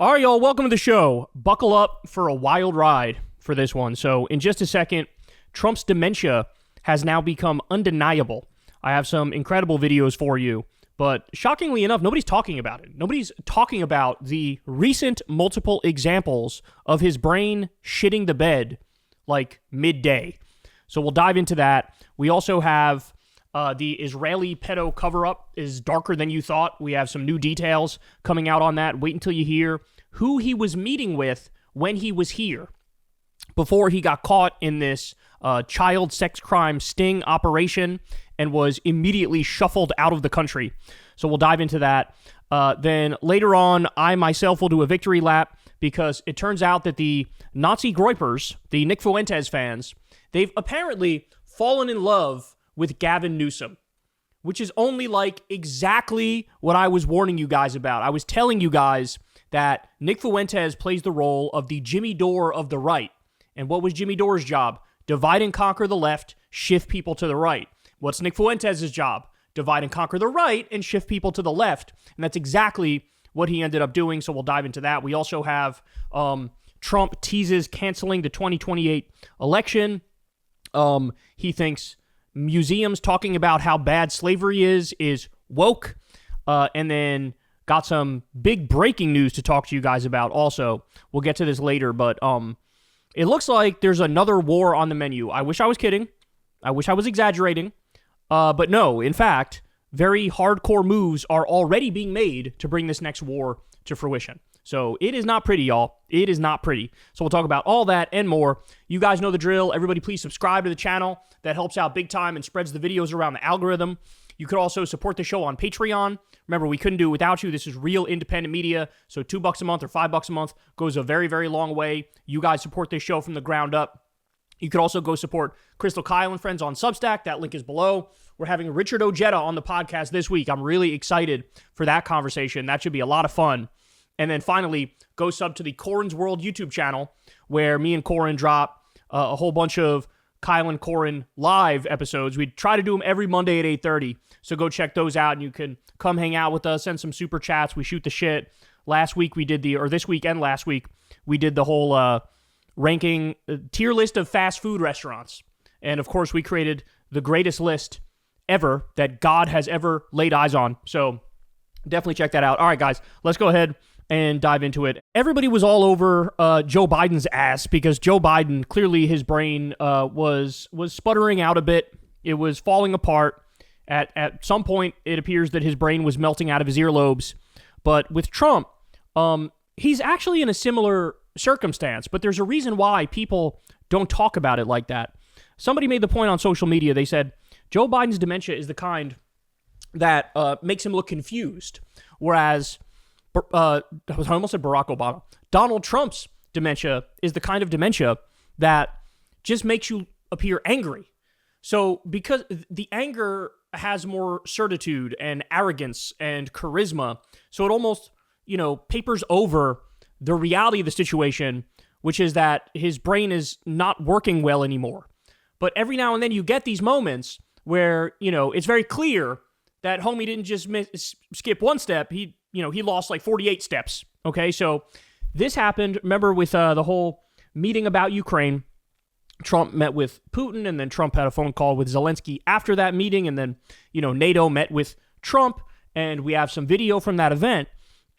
All right, y'all, welcome to the show. Buckle up for a wild ride for this one. So in just a second, Trump's dementia has now become undeniable. I have some incredible videos for you, but shockingly enough, nobody's talking about it. Nobody's talking about the recent multiple examples of his brain shitting the bed like midday. So we'll dive into that. We also have the Israeli pedo cover-up is darker than you thought. We have some new details coming out on that. Wait until you hear who he was meeting with when he was here before he got caught in this child sex crime sting operation and was immediately shuffled out of the country. So we'll dive into that. Then later on, I myself will do a victory lap because it turns out that the Nazi groypers, the Nick Fuentes fans, they've apparently fallen in love with Gavin Newsom, which is only like exactly what I was warning you guys about. I was telling you guys that Nick Fuentes plays the role of the Jimmy Dore of the right. And what was Jimmy Dore's job? Divide and conquer the left, shift people to the right. What's Nick Fuentes' job? Divide and conquer the right and shift people to the left. And that's exactly what he ended up doing, so we'll dive into that. We also have Trump teases canceling the 2028 election. He thinks museums talking about how bad slavery is woke. And then got some big breaking news to talk to you guys about also. We'll get to this later, but it looks like there's another war on the menu. I wish I was kidding. I wish I was exaggerating. But no, in fact, very hardcore moves are already being made to bring this next war to fruition. So it is not pretty, y'all. It is not pretty. So we'll talk about all that and more. You guys know the drill. Everybody please subscribe to the channel. That helps out big time and spreads the videos around the algorithm. You could also support the show on Patreon. Remember, we couldn't do it without you. This is real independent media. So $2 a month or $5 a month goes a very, very long way. You guys support this show from the ground up. You could also go support Crystal Kyle and Friends on Substack. That link is below. We're having Richard Ojeda on the podcast this week. I'm really excited for that conversation. That should be a lot of fun. And then finally, go sub to the Corin's World YouTube channel, where me and Corin drop a whole bunch of Kyle and Corin live episodes. We try to do them every Monday at 8:30. So go check those out, and you can come hang out with us, send some super chats. We shoot the shit. This week and last week, we did the whole ranking tier list of fast food restaurants. And of course, we created the greatest list ever that God has ever laid eyes on. So definitely check that out. All right, guys, let's go ahead and dive into it. Everybody was all over Joe Biden's ass because Joe Biden, clearly his brain was sputtering out a bit. It was falling apart. At some point, it appears that his brain was melting out of his earlobes. But with Trump, he's actually in a similar circumstance, but there's a reason why people don't talk about it like that. Somebody made the point on social media. They said, Joe Biden's dementia is the kind that makes him look confused, whereas I almost said Barack Obama. Donald Trump's dementia is the kind of dementia that just makes you appear angry. So because the anger has more certitude and arrogance and charisma, so it almost, papers over the reality of the situation, which is that his brain is not working well anymore. But every now and then you get these moments where, it's very clear that homie didn't just skip one step. He lost like 48 steps. Okay, so this happened, remember, with the whole meeting about Ukraine. Trump met with Putin, and then Trump had a phone call with Zelensky after that meeting, and then, NATO met with Trump, and we have some video from that event.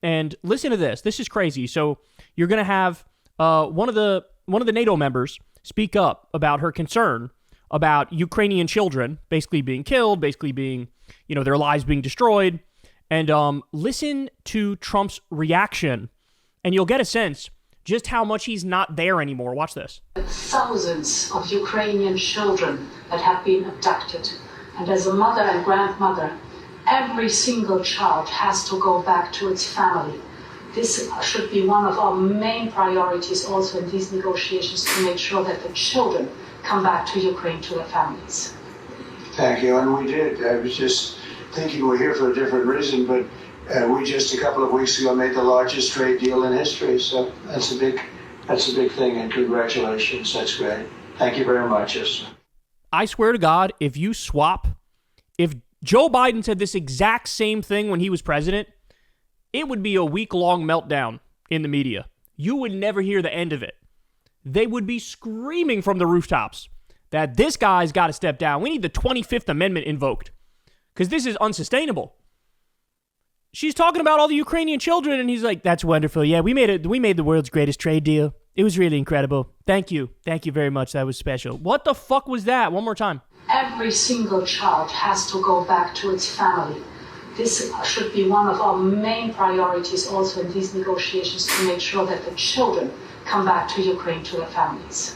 And listen to this. This is crazy. So you're going to have one of the NATO members speak up about her concern about Ukrainian children basically being killed, basically being, their lives being destroyed. And listen to Trump's reaction, and you'll get a sense just how much he's not there anymore. Watch this. Thousands of Ukrainian children that have been abducted. And as a mother and grandmother, every single child has to go back to its family. This should be one of our main priorities also in these negotiations, to make sure that the children come back to Ukraine, to their families. Thank you, and we did. I was just thinking we're here for a different reason, but we just a couple of weeks ago made the largest trade deal in history, so that's a big thing, and congratulations. That's great. Thank you very much. I swear to God, if Joe Biden said this exact same thing when he was president, it would be a week-long meltdown. in the media. You would never hear the end of it. They would be screaming from the rooftops that this guy's got to step down. We need the 25th Amendment invoked because this is unsustainable. She's talking about all the Ukrainian children, and he's like, that's wonderful. Yeah, we made the world's greatest trade deal. It was really incredible. Thank you. Thank you very much. That was special. What the fuck was that? One more time. Every single child has to go back to its family. This should be one of our main priorities also in these negotiations, to make sure that the children come back to Ukraine, to their families.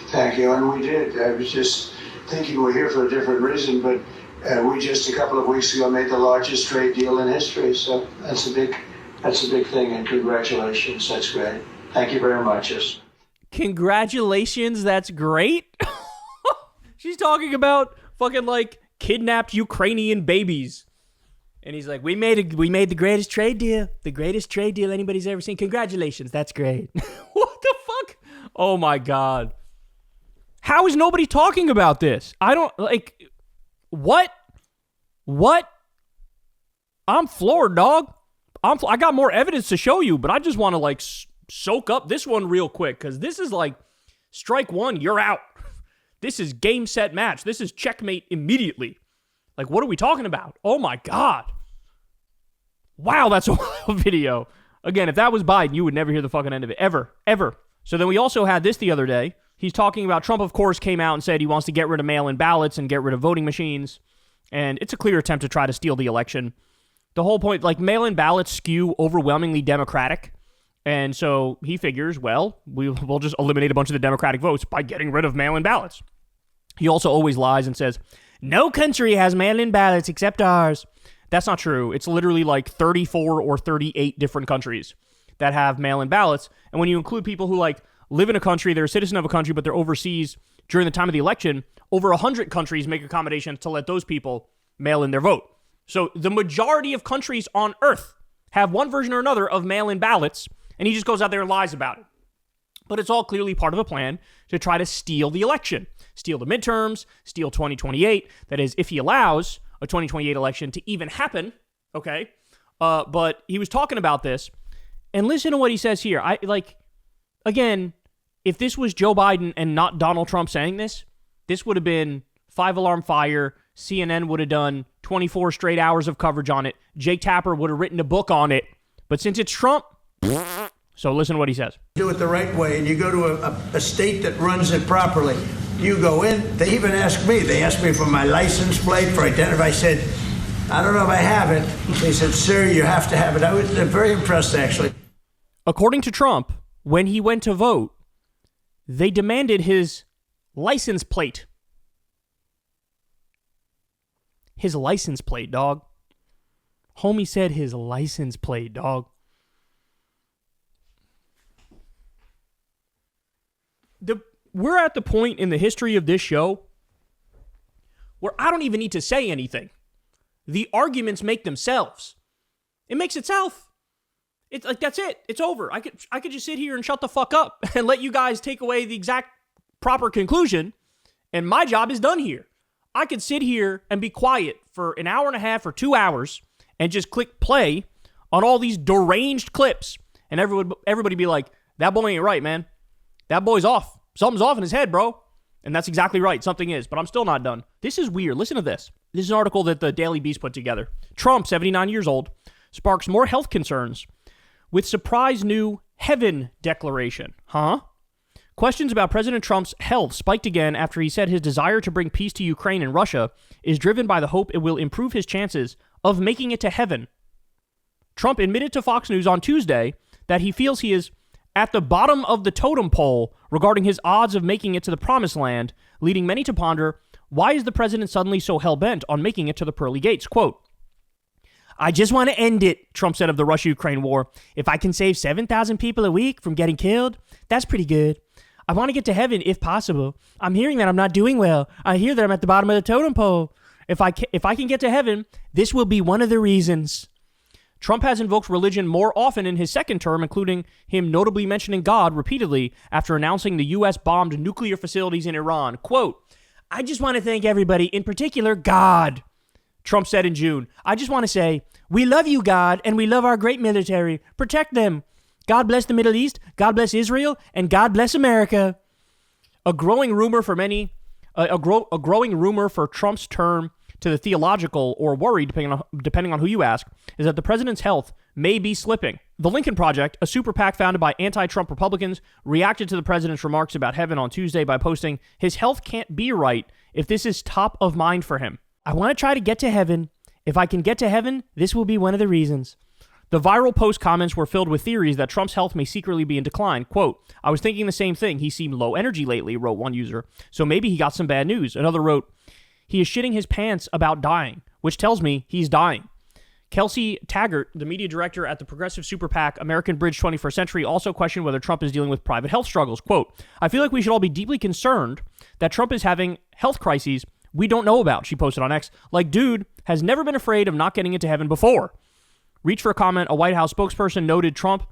Thank you, and we did. I was just thinking we're here for a different reason, but we just a couple of weeks ago made the largest trade deal in history, so that's a big thing, and congratulations. That's great. Thank you very much. Congratulations, that's great. She's talking about fucking like kidnapped Ukrainian babies. And he's like, we made the greatest trade deal anybody's ever seen. Congratulations, that's great. What the fuck? Oh my God. How is nobody talking about this? I don't, like, what? I'm floored, dog. I got more evidence to show you, but I just want to, like, soak up this one real quick, because this is like, strike one, you're out. This is game, set, match. This is checkmate immediately. Like, what are we talking about? Oh my God. Wow, that's a wild video. Again, if that was Biden, you would never hear the fucking end of it. Ever. So then we also had this the other day. He's talking about, Trump, of course, came out and said he wants to get rid of mail-in ballots and get rid of voting machines. And it's a clear attempt to try to steal the election. The whole point, like, mail-in ballots skew overwhelmingly Democratic. And so he figures, well, we'll just eliminate a bunch of the Democratic votes by getting rid of mail-in ballots. He also always lies and says, no country has mail-in ballots except ours. That's not true. It's literally like 34 or 38 different countries that have mail-in ballots. And when you include people who, like, live in a country, they're a citizen of a country, but they're overseas during the time of the election, over 100 countries make accommodations to let those people mail in their vote. So the majority of countries on Earth have one version or another of mail-in ballots, and he just goes out there and lies about it. But it's all clearly part of a plan to try to steal the election, steal the midterms, steal 2028. That is, if he allows a 2028 election to even happen, okay? But he was talking about this, and listen to what he says here. Again, if this was Joe Biden and not Donald Trump saying this, this would have been 5-alarm fire. CNN would have done 24 straight hours of coverage on it. Jake Tapper would have written a book on it. But since it's Trump, so listen to what he says. Do it the right way, and you go to a state that runs it properly. You go in. They even asked me. They asked me for my license plate for identity. I said, I don't know if I have it. They said, sir, you have to have it. I was very impressed, actually. According to Trump, when he went to vote, they demanded his license plate. His license plate, dog. Homie said his license plate, dog. We're at the point in the history of this show where I don't even need to say anything. The arguments make themselves. It makes itself. It's like, that's it. It's over. I could just sit here and shut the fuck up and let you guys take away the exact proper conclusion, and my job is done here. I could sit here and be quiet for an hour and a half or 2 hours and just click play on all these deranged clips, and everybody be like, that boy ain't right, man. That boy's off. Something's off in his head, bro. And that's exactly right. Something is. But I'm still not done. This is weird. Listen to this. This is an article that the Daily Beast put together. Trump, 79 years old, sparks more health concerns with surprise new heaven declaration. Huh? Questions about President Trump's health spiked again after he said his desire to bring peace to Ukraine and Russia is driven by the hope it will improve his chances of making it to heaven. Trump admitted to Fox News on Tuesday that he feels he is at the bottom of the totem pole regarding his odds of making it to the promised land, leading many to ponder, why is the president suddenly so hell-bent on making it to the pearly gates? Quote, I just want to end it, Trump said of the Russia-Ukraine war. If I can save 7,000 people a week from getting killed, that's pretty good. I want to get to heaven if possible. I'm hearing that I'm not doing well. I hear that I'm at the bottom of the totem pole. If I can get to heaven, this will be one of the reasons. Trump has invoked religion more often in his second term, including him notably mentioning God repeatedly after announcing the U.S. bombed nuclear facilities in Iran. Quote, I just want to thank everybody, in particular God, Trump said in June. I just want to say, we love you, God, and we love our great military. Protect them. God bless the Middle East, God bless Israel, and God bless America. A growing rumor for Trump's term to the theological or worry, depending on who you ask, is that the president's health may be slipping. The Lincoln Project, a super PAC founded by anti-Trump Republicans, reacted to the president's remarks about heaven on Tuesday by posting, "His health can't be right if this is top of mind for him. I want to try to get to heaven. If I can get to heaven, this will be one of the reasons." The viral post comments were filled with theories that Trump's health may secretly be in decline. Quote, "I was thinking the same thing. He seemed low energy lately," wrote one user. "So maybe he got some bad news." Another wrote, "He is shitting his pants about dying," which tells me he's dying. Kelsey Taggart, the media director at the progressive super PAC American Bridge 21st Century, also questioned whether Trump is dealing with private health struggles. Quote, "I feel like we should all be deeply concerned that Trump is having health crises we don't know about," she posted on X. "Like, dude has never been afraid of not getting into heaven before." Reach for a comment, a White House spokesperson noted Trump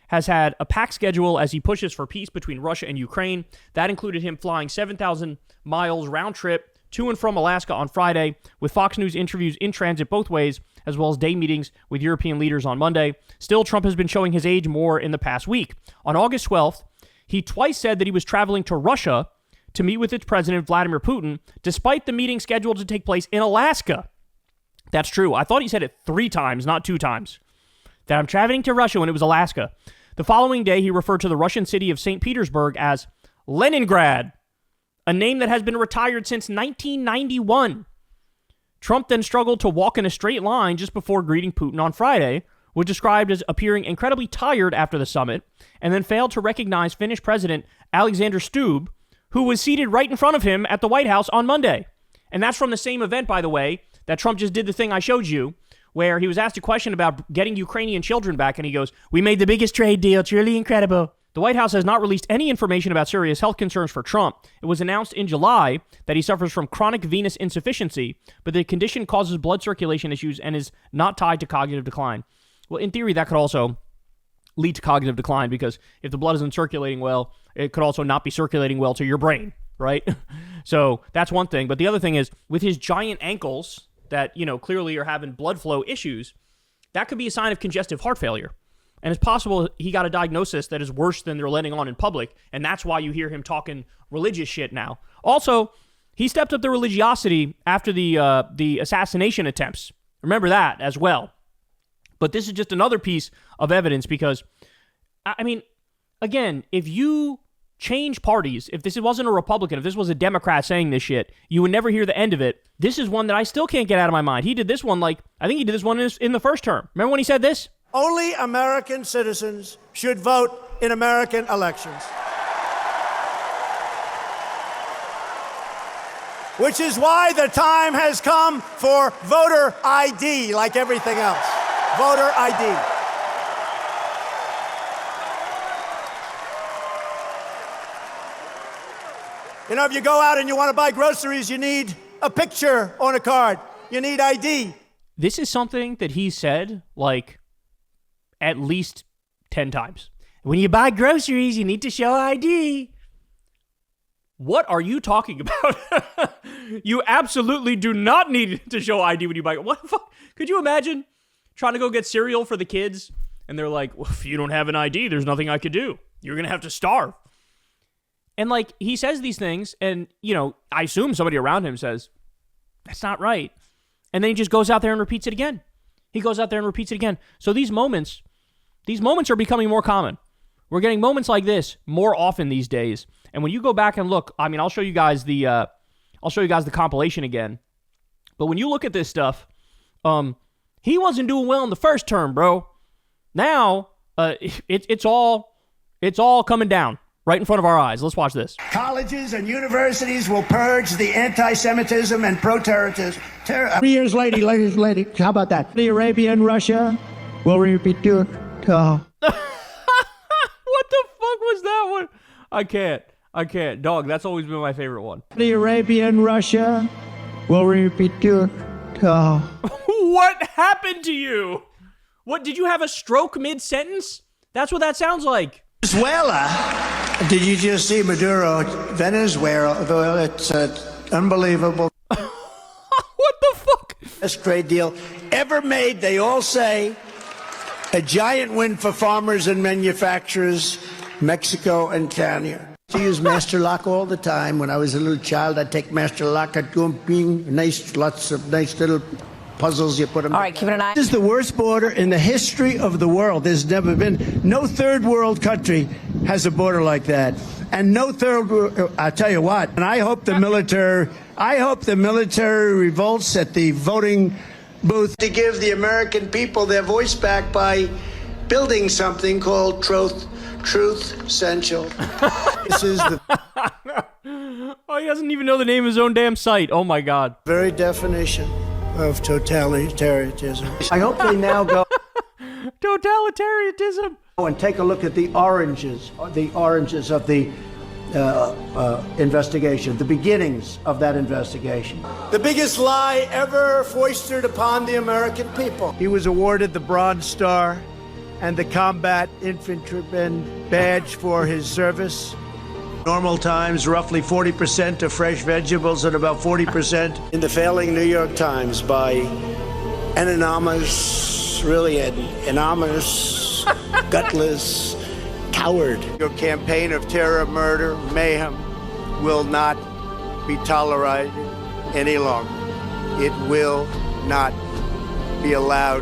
has had a packed schedule as he pushes for peace between Russia and Ukraine. That included him flying 7,000 miles round trip to and from Alaska on Friday, with Fox News interviews in transit both ways, as well as day meetings with European leaders on Monday. Still, Trump has been showing his age more in the past week. On August 12th, he twice said that he was traveling to Russia to meet with its president, Vladimir Putin, despite the meeting scheduled to take place in Alaska. That's true. I thought he said it 3 times, not 2 times. That I'm traveling to Russia when it was Alaska. The following day, he referred to the Russian city of St. Petersburg as Leningrad, a name that has been retired since 1991. Trump then struggled to walk in a straight line just before greeting Putin on Friday, was described as appearing incredibly tired after the summit, and then failed to recognize Finnish President Alexander Stubb, who was seated right in front of him at the White House on Monday. And that's from the same event, by the way, that Trump just did the thing I showed you, where he was asked a question about getting Ukrainian children back, and he goes, "We made the biggest trade deal. It's really incredible." The White House has not released any information about serious health concerns for Trump. It was announced in July that he suffers from chronic venous insufficiency, but the condition causes blood circulation issues and is not tied to cognitive decline. Well, in theory, that could also lead to cognitive decline, because if the blood isn't circulating well, it could also not be circulating well to your brain, right? So that's one thing. But the other thing is, with his giant ankles that, clearly are having blood flow issues, that could be a sign of congestive heart failure. And it's possible he got a diagnosis that is worse than they're letting on in public, and that's why you hear him talking religious shit now. Also, he stepped up the religiosity after the assassination attempts. Remember that as well. But this is just another piece of evidence, because, I mean, again, if you change parties, if this wasn't a Republican, if this was a Democrat saying this shit, you would never hear the end of it. This is one that I still can't get out of my mind. He did this one I think he did this one in the first term. Remember when he said this? Only American citizens should vote in American elections. Which is why the time has come for voter ID, like everything else. Voter ID. If you go out and you want to buy groceries, you need a picture on a card. You need ID. This is something that he said, at least 10 times. When you buy groceries, you need to show ID. What are you talking about? You absolutely do not need to show ID when you buy. What the fuck? Could you imagine trying to go get cereal for the kids, and they're like, "Well, if you don't have an ID, there's nothing I could do. You're going to have to starve." And he says these things, and, I assume somebody around him says, "That's not right." And then he just goes out there and repeats it again. So these moments are becoming more common. We're getting moments like this more often these days. And when you go back and look, I'll show you guys the compilation again. But when you look at this stuff, he wasn't doing well in the first term, bro. Now, it's all coming down right in front of our eyes. Let's watch this. Colleges and universities will purge the anti-Semitism and pro-terrorism. 3 years later, how about that? The Arabia and Russia will repeat to What the fuck was that one? I can't. Dog, that's always been my favorite one. The Arabia and Russia will repeat to What happened to you? What, did you have a stroke mid-sentence? That's what that sounds like. Venezuela. Did you just see Maduro? Venezuela. It's unbelievable. What the fuck? Best trade deal ever made. They all say A giant win for farmers and manufacturers, Mexico and Canada. I use master lock all the time. When I was a little child, I'd take master lock. I'd go and lots of nice little puzzles. You put them. All right, keep it an eye. This is the worst border in the history of the world. There's never been. No third world country has a border like that. And no third. I'll tell you what. And I hope the military revolts at the voting booth to give the American people their voice back by building something called Truth Central. This is the Oh, he doesn't even know the name of his own damn site. Oh my God. very definition of totalitarianism. I hope they now go Totalitarianism. and take a look at the oranges of the investigation, the beginnings of that investigation. The biggest lie ever foisted upon the American people. He was awarded the Bronze Star and the Combat Infantryman Badge for his service. Normal times, roughly 40% of fresh vegetables and about 40% in the failing New York Times by an anonymous, gutless coward. Your campaign of terror, murder, mayhem will not be tolerated any longer. It will not be allowed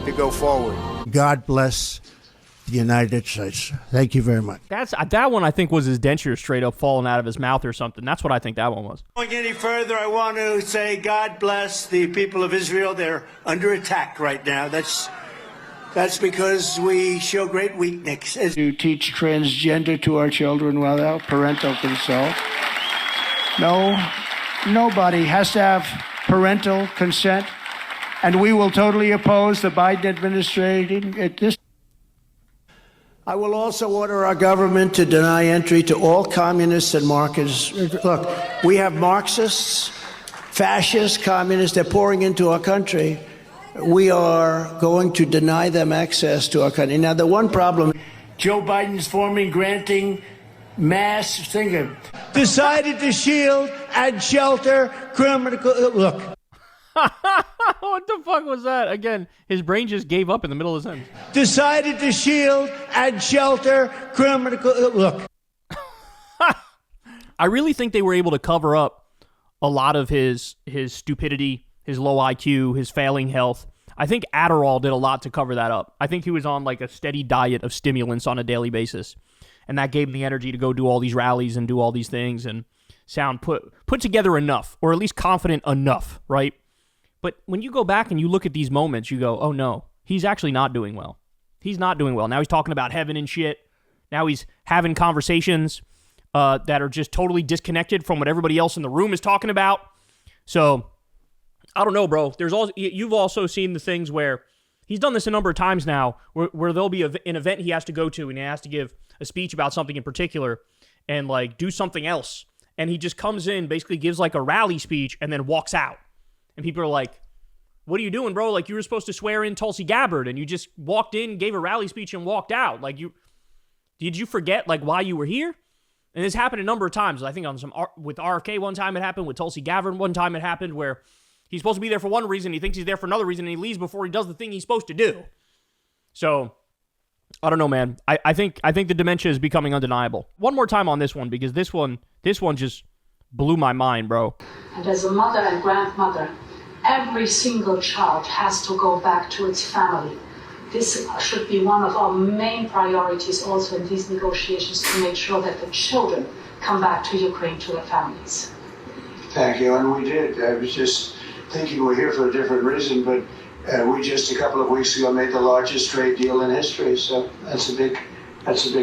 to go forward. God bless the United States. Thank you very much. That one I think was his denture straight up falling out of his mouth or something. That's what I think that one was. Going any further, I want to say God bless the people of Israel. They're under attack right now. That's because we show great weakness. To teach transgender to our children without parental consent. No, nobody has to have parental consent. And we will totally oppose the Biden administration at this. I will also order our government to deny entry to all communists and Marxists. Look, we have Marxists, fascists, communists. They're pouring into our country. We are going to deny them access to our country. Now, the one problem, Joe Biden's granting mass thinking, decided to shield and shelter criminal. Look. What the fuck was that? Again, his brain just gave up in the middle of the sentence. Decided to shield and shelter criminal. Look. I really think they were able to cover up a lot of his stupidity, his low IQ, his failing health. I think Adderall did a lot to cover that up. I think he was on like a steady diet of stimulants on a daily basis. And that gave him the energy to go do all these rallies and do all these things and sound put together enough, or at least confident enough, right? But when you go back and you look at these moments, you go, oh no, he's actually not doing well. He's not doing well. Now he's talking about heaven and shit. Now he's having conversations that are just totally disconnected from what everybody else in the room is talking about. So, I don't know, bro. You've also seen the things where he's done this a number of times now, where there'll be an event he has to go to and he has to give a speech about something in particular and like do something else. And he just comes in, basically gives like a rally speech and then walks out. And people are like, what are you doing, bro? Like, you were supposed to swear in Tulsi Gabbard, and you just walked in, gave a rally speech, and walked out. Like, did you forget, like, why you were here? And this happened a number of times. I think with RFK one time it happened, with Tulsi Gabbard one time it happened, where he's supposed to be there for one reason, he thinks he's there for another reason, and he leaves before he does the thing he's supposed to do. So, I don't know, man. I think the dementia is becoming undeniable. One more time on this one, because this one just blew my mind, bro. And as a mother and grandmother, every single child has to go back to its family. This should be one of our main priorities also in these negotiations, to make sure that the children come back to Ukraine to their families. Thank you, and we did. I was just thinking we're here for a different reason, but we just a couple of weeks ago made the largest trade deal in history, so that's a big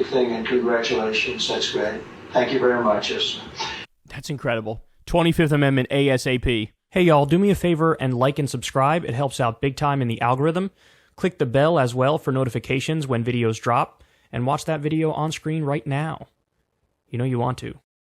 thing, and congratulations. That's great. Thank you very much. That's incredible. 25th Amendment ASAP. Hey y'all, do me a favor and like and subscribe. It helps out big time in the algorithm. Click the bell as well for notifications when videos drop, and watch that video on screen right now. You know you want to.